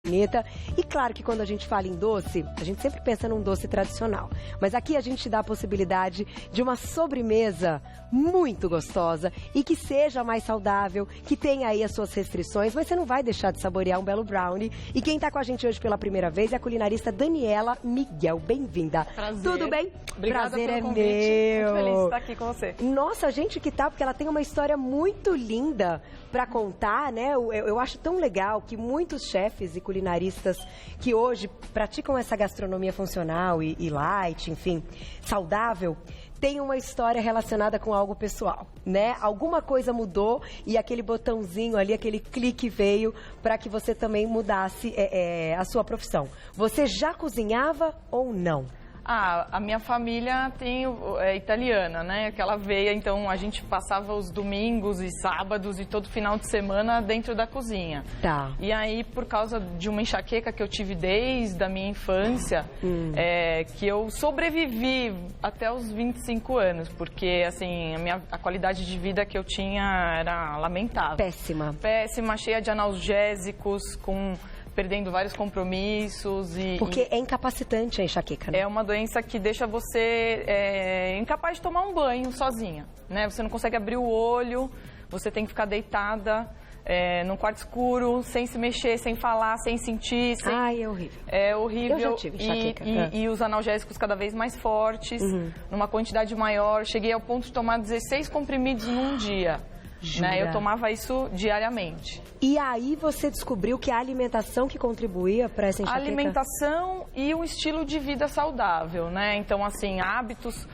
Bonita. E claro que quando a gente fala em doce, a gente sempre pensa num doce tradicional. Mas aqui a gente dá a possibilidade de uma sobremesa muito gostosa e que seja mais saudável, que tenha aí as suas restrições, mas você não vai deixar de saborear um belo brownie. E quem está com a gente hoje pela primeira vez é a culinarista Daniela Miguel. Bem-vinda. Prazer. Tudo bem? Obrigada Prazer pelo é convite. meu. Muito feliz de estar aqui com você. Nossa, a gente que tá, porque ela tem uma história muito linda para contar, né? Eu acho tão legal que muitos chefes e culinaristas que hoje praticam essa gastronomia funcional e light, enfim, saudável, tem uma história relacionada com algo pessoal, né? Alguma coisa mudou e aquele botãozinho ali, aquele clique veio para que você também mudasse a sua profissão. Você já cozinhava ou não? A minha família é italiana, né? Aquela veia, então a gente passava os domingos e sábados e todo final de semana dentro da cozinha. Tá. E aí, por causa de uma enxaqueca que eu tive desde a minha infância, que eu sobrevivi até os 25 anos, porque assim, a qualidade de vida que eu tinha era lamentável. Péssima. Péssima, cheia de analgésicos, perdendo vários compromissos. Porque é incapacitante a enxaqueca, né? É uma doença que deixa você incapaz de tomar um banho sozinha, né? Você não consegue abrir o olho, você tem que ficar deitada num quarto escuro, sem se mexer, sem falar, sem sentir. Ai, é horrível. É horrível. Eu já tive enxaqueca. E os analgésicos cada vez mais fortes, numa quantidade maior. Cheguei ao ponto de tomar 16 comprimidos num dia. Né? Eu tomava isso diariamente. E aí você descobriu que a alimentação que contribuía para essa enxaqueca? A alimentação e um estilo de vida saudável, né? Então, assim, hábitos,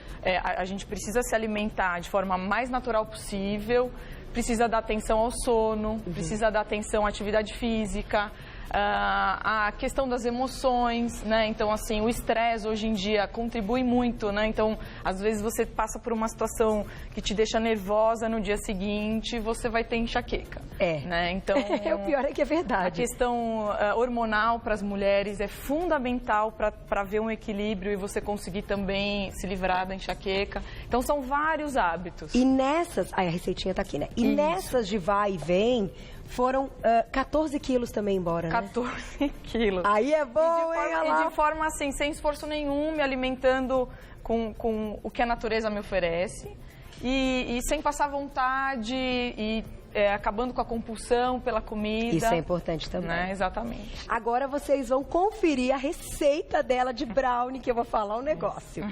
a gente precisa se alimentar de forma mais natural possível, precisa dar atenção ao sono, precisa dar atenção à atividade física, a questão das emoções, né? Então, assim, o estresse hoje em dia contribui muito, né? Então, às vezes você passa por uma situação que te deixa nervosa no dia seguinte, você vai ter enxaqueca. Né? Então, o pior é que é verdade. A questão hormonal para as mulheres é fundamental para ver um equilíbrio e você conseguir também se livrar da enxaqueca. Então, são vários hábitos. E nessas... a receitinha tá aqui, né? E nessas de vai e vem... Foram 14 quilos também embora, né? 14 quilos. Aí é bom, e de forma assim, sem esforço nenhum, me alimentando com o que a natureza me oferece. E sem passar vontade e acabando com a compulsão pela comida. Isso é importante também. Né? Exatamente. Agora vocês vão conferir a receita dela de brownie, que eu vou falar um negócio.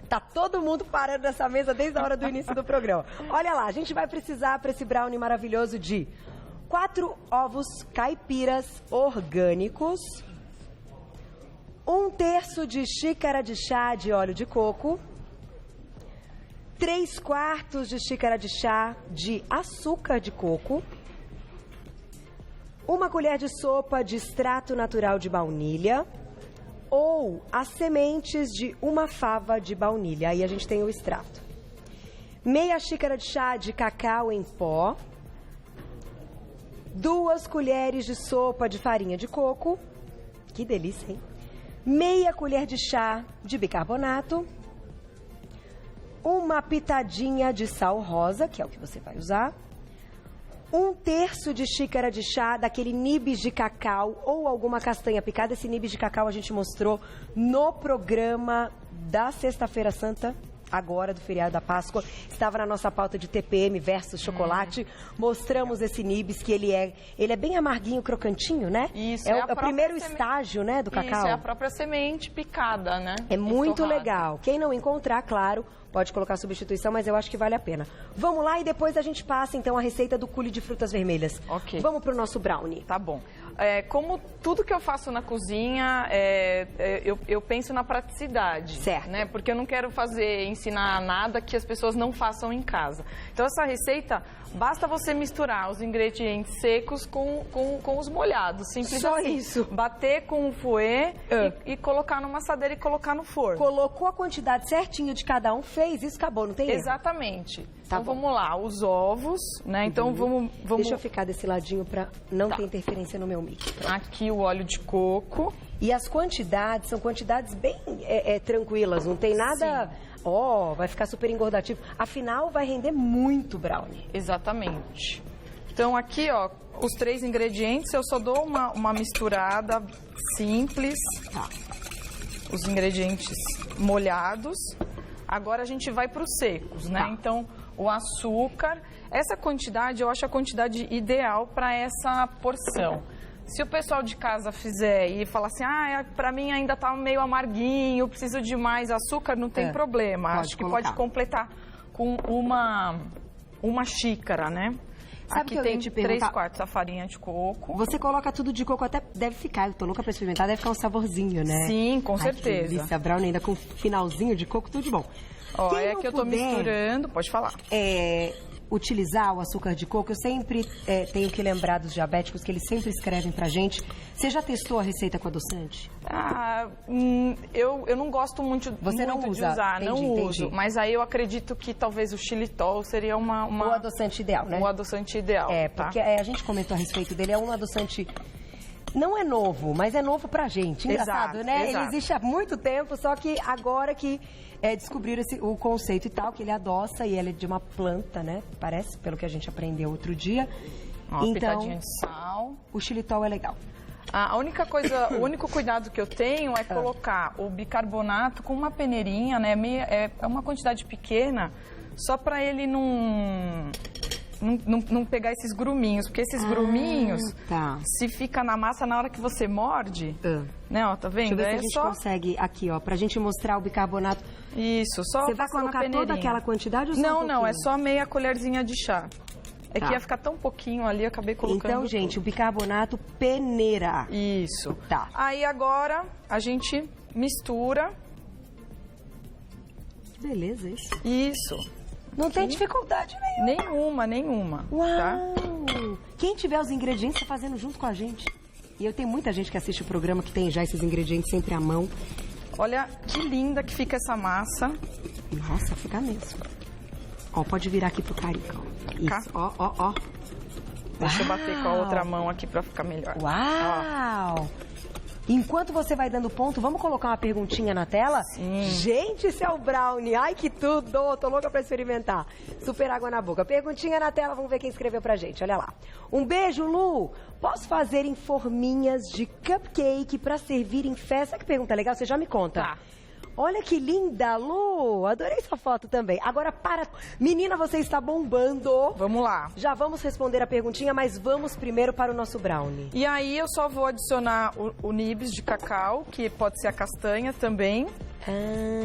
Tá todo mundo parando nessa mesa desde a hora do início do programa. Olha lá, a gente vai precisar para esse brownie maravilhoso de 4 ovos caipiras orgânicos, 1/3 de xícara de chá de óleo de coco, 3/4 de xícara de chá de açúcar de coco, 1 colher de sopa de extrato natural de baunilha ou as sementes de uma fava de baunilha. Aí a gente tem o extrato. Meia xícara de chá de cacau em pó, 2 colheres de sopa de farinha de coco, que delícia, hein? Meia colher de chá de bicarbonato, 1 pitadinha de sal rosa, que é o que você vai usar, 1/3 de xícara de chá daquele nibs de cacau ou alguma castanha picada. Esse nibs de cacau a gente mostrou no programa da Sexta-feira Santa, agora do feriado da Páscoa, estava na nossa pauta de TPM versus chocolate. Mostramos esse nibs, que ele é bem amarguinho, crocantinho, né? Isso, é o primeiro estágio, né, do cacau. Isso, é a própria semente picada, né? É muito legal. Quem não encontrar, claro, pode colocar substituição, mas eu acho que vale a pena. Vamos lá e depois a gente passa, então, a receita do coulis de frutas vermelhas. Ok. Vamos pro nosso brownie. Tá bom. Como tudo que eu faço na cozinha, eu penso na praticidade. Certo. Né? Porque eu não quero ensinar nada que as pessoas não façam em casa. Então, essa receita, basta você misturar os ingredientes secos com os molhados. Simples Só assim. isso. Bater com o fouet e colocar numa assadeira e colocar no forno. Colocou a quantidade certinha de cada um, fez isso, acabou, não tem erro. Exatamente. Tá Então, bom. vamos lá. Os ovos, né? Então, vamos... Deixa eu ficar desse ladinho para não ter interferência no meu mic. Aqui o óleo de coco. E as quantidades são quantidades bem tranquilas, não tem nada... vai ficar super engordativo. Afinal, vai render muito brownie. Exatamente. Então aqui, ó, os 3 ingredientes, eu só dou uma misturada simples. Tá. Os ingredientes molhados. Agora a gente vai para os secos, né? Tá. Então, o açúcar, essa quantidade, eu acho a quantidade ideal para essa porção. Se o pessoal de casa fizer e falar assim, para mim ainda tá meio amarguinho, preciso de mais açúcar, não tem problema. Acho que pode completar com uma xícara, né? Sabe aqui que eu tem ia te perguntar? 3/4 da farinha de coco. Você coloca tudo de coco, até deve ficar, eu tô louca pra experimentar, deve ficar um saborzinho, né? Sim, com Ai, certeza. Que delícia, brownie ainda com finalzinho de coco, tudo de bom. Ó, Quem é não que eu tô puder, misturando, pode falar. Utilizar o açúcar de coco, eu sempre tenho que lembrar dos diabéticos que eles sempre escrevem pra gente. Você já testou a receita com adoçante? Eu não gosto muito, Você não de usa? usar, Entendi, não entendi. uso. Mas aí eu acredito que talvez o xilitol seria O adoçante ideal, né? o adoçante ideal. Porque a gente comentou a respeito dele, é um adoçante... Não é novo, mas é novo pra gente. Engraçado, Exato, né? exato. Ele existe há muito tempo, só que agora que descobriram o conceito e tal, que ele adoça e ele é de uma planta, né? Parece, pelo que a gente aprendeu outro dia. Ó, então, pitadinha de sal. o xilitol é legal. A única coisa, o único cuidado que eu tenho é colocar o bicarbonato com uma peneirinha, né? É uma quantidade pequena, só para ele não pegar esses gruminhos, porque esses gruminhos, se fica na massa na hora que você morde, né, ó, tá vendo? Deixa eu ver se a gente consegue aqui, ó, pra gente mostrar o bicarbonato. Isso, só Você vai colocar toda aquela quantidade ou só um pouquinho? Não, é só meia colherzinha de chá. É Tá. que ia ficar tão pouquinho ali, eu acabei colocando Então, gente, o bicarbonato peneira. Isso. Tá. Aí agora a gente mistura. Que beleza isso. Isso. Não tem dificuldade nenhuma. Nenhuma. Uau! Tá? Quem tiver os ingredientes, tá fazendo junto com a gente. E eu tenho muita gente que assiste o programa que tem já esses ingredientes sempre à mão. Olha que linda que fica essa massa. Nossa, fica mesmo. Ó, pode virar aqui pro Carica, ó. Isso, ó. Deixa eu bater com a outra mão aqui pra ficar melhor. Uau! Enquanto você vai dando ponto, vamos colocar uma perguntinha na tela? Sim. Gente, esse é o brownie. Ai, que tudo! Tô louca pra experimentar. Super água na boca. Perguntinha na tela, vamos ver quem escreveu pra gente. Olha lá. Um beijo, Lu. Posso fazer em forminhas de cupcake pra servir em festa? Que pergunta legal, você já me conta. Tá. Olha que linda, Lu! Adorei sua foto também. Agora, menina, você está bombando. Vamos lá. Já vamos responder a perguntinha, mas vamos primeiro para o nosso brownie. E aí eu só vou adicionar o nibs de cacau, que pode ser a castanha também.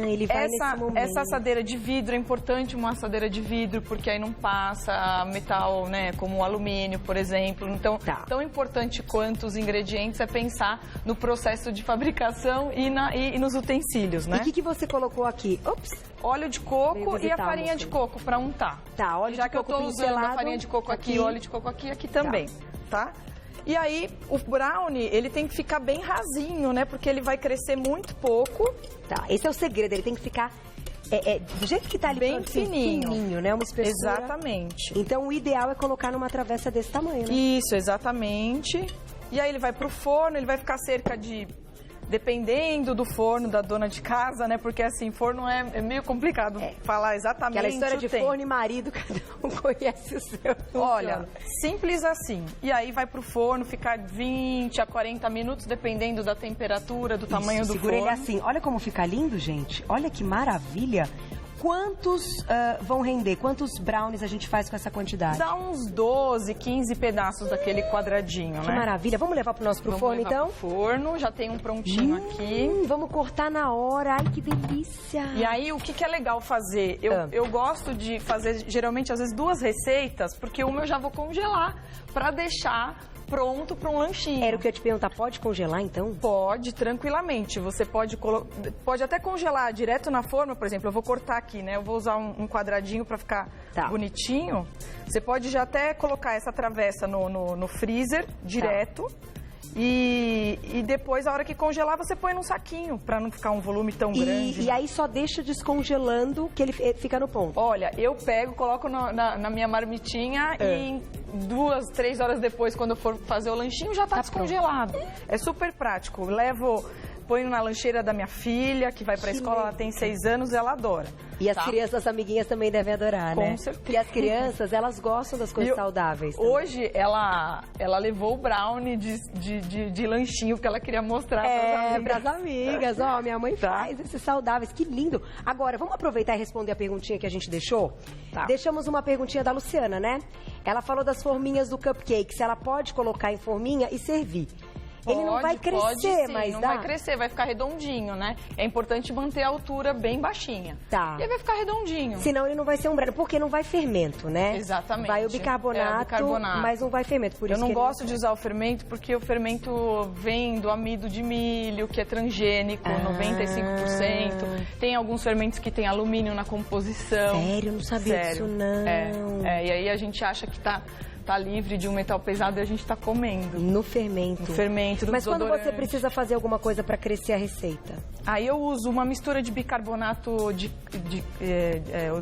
Ele vai nesse momento. Essa assadeira de vidro, é importante uma assadeira de vidro, porque aí não passa metal, né, como o alumínio, por exemplo. Então, tão importante quanto os ingredientes é pensar no processo de fabricação e nos utensílios, né? E o que você colocou aqui? Ops! Óleo de coco e a farinha de coco para untar. Tá, óleo Já de que eu coco tô usando a farinha de coco aqui, óleo de coco aqui também, tá? E aí, o brownie, ele tem que ficar bem rasinho, né? Porque ele vai crescer muito pouco. Tá, esse é o segredo, ele tem que ficar do jeito que tá ali, bem fininho, né? Uma espessura. Exatamente. Então, o ideal é colocar numa travessa desse tamanho, né? Isso, exatamente. E aí ele vai pro forno, ele vai ficar cerca de... Dependendo do forno da dona de casa, né? Porque assim, forno é meio complicado falar exatamente. Aquela história de forno e marido, cada um conhece o seu. Olha, simples assim. E aí vai pro forno, ficar 20 a 40 minutos, dependendo da temperatura, do tamanho do segura forno. Ele assim. Olha como fica lindo, gente. Olha que maravilha. Quantos vão render? Quantos brownies a gente faz com essa quantidade? Dá uns 12, 15 pedaços daquele quadradinho, que né? Que maravilha. Vamos levar pro forno, então? Pro forno, já tem um prontinho aqui. Vamos cortar na hora. Ai, que delícia. E aí, o que é legal fazer? Eu gosto de fazer, geralmente, às vezes, 2 receitas, porque uma eu já vou congelar pra deixar pronto para um lanchinho. Era o que eu ia te perguntar, pode congelar então? Pode, tranquilamente. Você pode até congelar direto na forma, por exemplo, eu vou cortar aqui, né? Eu vou usar um quadradinho para ficar bonitinho. Você pode já até colocar essa travessa no freezer direto. E depois, a hora que congelar, você põe num saquinho, para não ficar um volume tão grande. E aí só deixa descongelando que ele fica no ponto? Olha, eu pego, coloco na minha marmitinha e 2, 3 horas depois, quando eu for fazer o lanchinho, já tá descongelado. Pronto. É super prático. Levo ponho na lancheira da minha filha, que vai para a escola, ela tem 6 anos, ela adora. E as crianças amiguinhas também devem adorar, né? Com certeza. Porque as crianças, elas gostam das coisas saudáveis. Também. Hoje, ela levou o brownie de lanchinho, porque ela queria mostrar para as amigas. Ó, minha mãe faz esses saudáveis. Que lindo. Agora, vamos aproveitar e responder a perguntinha que a gente deixou? Tá. Deixamos uma perguntinha da Luciana, né? Ela falou das forminhas do cupcake, se ela pode colocar em forminha e servir. Ele não vai crescer, mas não vai crescer, vai ficar redondinho, né? É importante manter a altura bem baixinha. Tá. E ele vai ficar redondinho. Senão ele não vai ser um brownie, porque não vai fermento, né? Exatamente. Vai o bicarbonato, mas não vai fermento. Por eu isso não que gosto de usar o fermento, porque o fermento vem do amido de milho, que é transgênico, 95%. Tem alguns fermentos que tem alumínio na composição. Sério? Eu não sabia disso, não. E aí a gente acha que tá livre de um metal pesado e a gente está comendo. No fermento. No fermento, do Mas quando desodorante. você precisa fazer alguma coisa para crescer a receita? Aí eu uso uma mistura de bicarbonato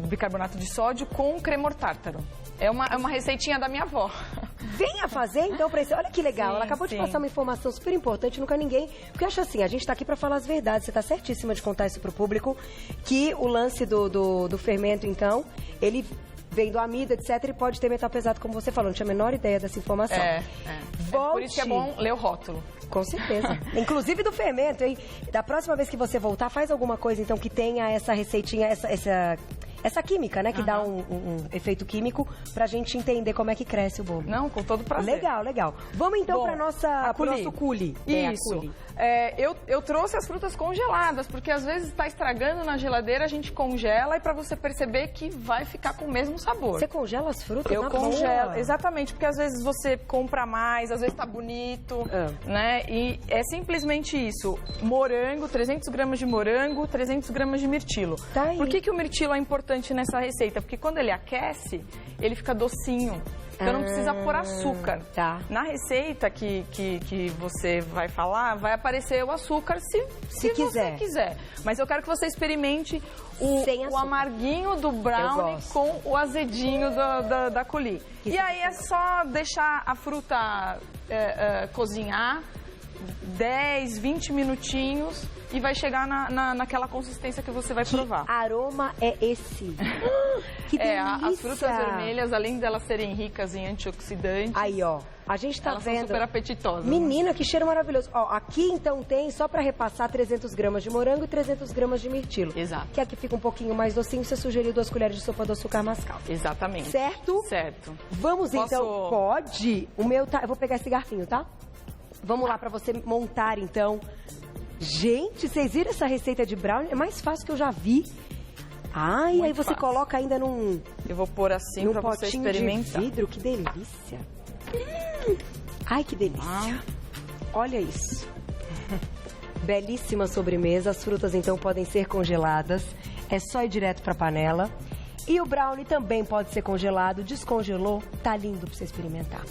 bicarbonato de sódio com cremor tártaro. É uma receitinha da minha avó. Venha fazer, então, para isso. Olha que legal. Sim, ela acabou de passar uma informação super importante, nunca ninguém... Porque eu acho assim, a gente está aqui para falar as verdades. Você está certíssima de contar isso para o público, que o lance do fermento, então, ele... vem do amido, etc, e pode ter metal pesado, como você falou. Não tinha a menor ideia dessa informação. Por isso que é bom ler o rótulo. Com certeza. Inclusive do fermento, hein? Da próxima vez que você voltar, faz alguma coisa, então, que tenha essa receitinha, essa química, né? Que dá um efeito químico pra gente entender como é que cresce o bolo. Não, com todo prazer. Legal, legal. Vamos então para pro nosso coulis. Isso. Eu trouxe as frutas congeladas, porque às vezes está estragando na geladeira, a gente congela e para você perceber que vai ficar com o mesmo sabor. Você congela as frutas? Eu congelo, exatamente, porque às vezes você compra mais, às vezes tá bonito, né? E é simplesmente isso. Morango, 300 gramas de morango, 300 gramas de mirtilo. Tá aí. Por que o mirtilo é importante nessa receita? Porque quando ele aquece, ele fica docinho. Então não precisa pôr açúcar. Tá. Na receita que você vai falar, vai aparecer o açúcar se você quiser. Mas eu quero que você experimente o amarguinho do brownie com o azedinho da coulis. E aí é só deixar a fruta cozinhar 10, 20 minutinhos e vai chegar naquela consistência que você vai provar. Que aroma é esse? Que delícia! As frutas vermelhas, além delas serem ricas em antioxidantes... Aí, ó, a gente tá elas vendo... são super apetitosas. Menina, que cheiro maravilhoso. Ó, aqui, então, tem, só pra repassar, 300 gramas de morango e 300 gramas de mirtilo. Exato. Que aqui fica um pouquinho mais docinho, você sugeriu 2 colheres de sopa do açúcar mascavo. Exatamente. Certo? Certo. Vamos, então... Pode? O meu tá... Eu vou pegar esse garfinho, tá? Vamos lá pra você montar, então... Gente, vocês viram essa receita de brownie? É mais fácil que eu já vi. Ai, muito aí você coloca ainda num... Eu vou pôr assim pra você experimentar. De vidro, que delícia. Ai, que delícia. Olha isso. Belíssima sobremesa. As frutas, então, podem ser congeladas. É só ir direto pra panela. E o brownie também pode ser congelado. Descongelou, tá lindo pra você experimentar.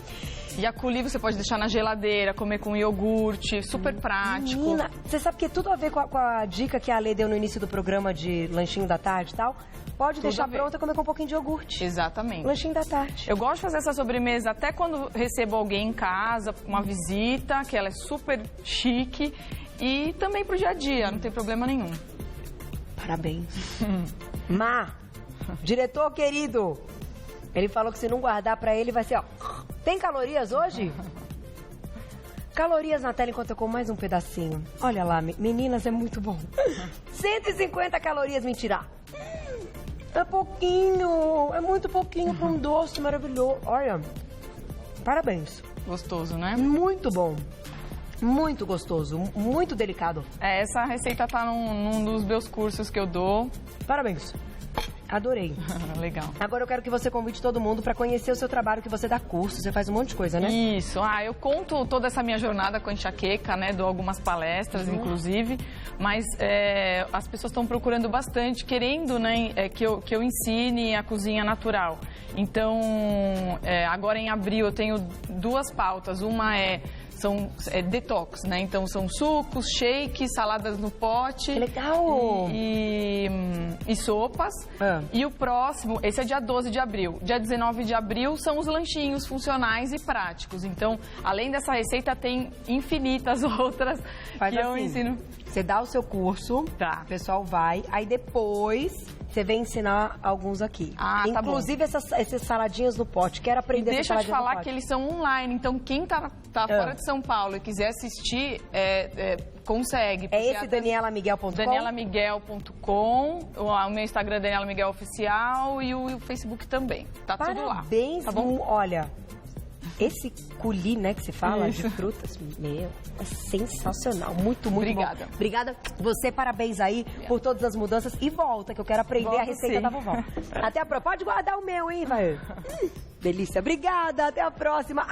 E a coulis você pode deixar na geladeira, comer com iogurte, super prático. Menina, você sabe que tem tudo a ver com a dica que a Lê deu no início do programa de lanchinho da tarde e tal? Pode deixar pronta e comer com um pouquinho de iogurte. Exatamente. Lanchinho da tarde. Eu gosto de fazer essa sobremesa até quando recebo alguém em casa, uma visita, que ela é super chique. E também pro dia a dia, não tem problema nenhum. Parabéns. Diretor querido, ele falou que se não guardar pra ele vai ser, ó... Tem calorias hoje? Calorias na tela enquanto eu como mais um pedacinho. Olha lá, meninas, é muito bom. 150 calorias, mentira. É pouquinho, é muito pouquinho para um doce maravilhoso. Olha, parabéns. Gostoso, né? Muito bom. Muito gostoso, muito delicado. Essa receita tá num dos meus cursos que eu dou. Parabéns. Adorei. Legal. Agora eu quero que você convide todo mundo para conhecer o seu trabalho, que você dá curso, você faz um monte de coisa, né? Isso. Eu conto toda essa minha jornada com a enxaqueca, né? Dou algumas palestras, inclusive. Mas as pessoas estão procurando bastante, querendo, né, que eu ensine a cozinha natural. Então, agora em abril eu tenho 2 pautas. Uma são detox, né? Então são sucos, shakes, saladas no pote. Que legal! E sopas. E o próximo, esse é dia 12 de abril. Dia 19 de abril são os lanchinhos funcionais e práticos. Então, além dessa receita, tem infinitas outras Faz que assim, eu ensino. Você dá o seu curso, Tá. o pessoal vai, aí depois você vem ensinar alguns aqui. Ah, tá bom. Inclusive essas saladinhas no pote. Quero E aprender essas deixa eu te saladinhas no falar pote. que eles são online, então quem tá fora de São Paulo e quiser assistir, consegue. É esse danielamiguel.com? danielamiguel.com, o meu Instagram é Daniela Miguel Oficial e o Facebook também. Tá tudo lá. Parabéns, Tá bom? olha, esse coulis, né, que se fala, Isso. de frutas, meu, é sensacional. Muito, muito Obrigada. bom. Obrigada. Você, parabéns aí por todas as mudanças. E volta, que eu quero aprender Volto a receita sim. da vovó. Até a próxima. Pode guardar o meu, hein, vai. Delícia. Obrigada. Até a próxima.